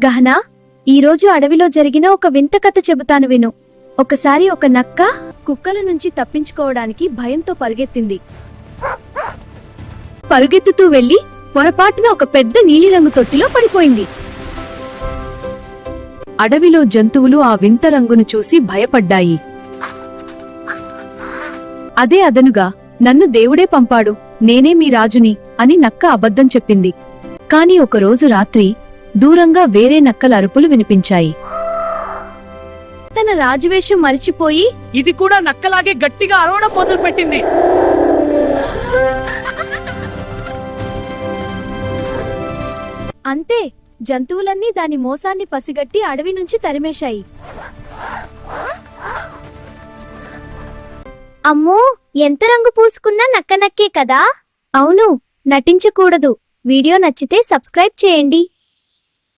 గహనా, ఈరోజు అడవిలో జరిగిన ఒక వింత కథ చెబుతాను విను. ఒకసారి ఒక నక్క కుక్కల నుంచి తప్పించుకోవడానికి భయంతో పరుగెత్తింది. పరుగెత్తుతూ వెళ్లి పొరపాటున ఒక పెద్ద నీలిరంగు తొట్టిలో పడిపోయింది. అడవిలో జంతువులు ఆ వింత రంగును చూసి భయపడ్డాయి. అదే అదనుగా, నన్ను దేవుడే పంపాడు, నేనే మీ రాజుని అని నక్క అబద్ధం చెప్పింది. కాని ఒకరోజు రాత్రి దూరంగా వేరే నక్కల అరుపులు వినిపించాయి. తన రాజువేషం మరిచిపోయి ఇది కూడా నక్కలాగే గట్టిగా అరవడం మొదలుపెట్టింది. అంతే, జంతువులన్నీ దాని మోసాన్ని పసిగట్టి అడవి నుంచి తరిమేశాయి. అమ్మో, ఎంత రంగు పూసుకున్నా నక్క నక్కే కదా. అవును, నటించకూడదు. వీడియో నచ్చితే సబ్స్క్రైబ్ చేయండి.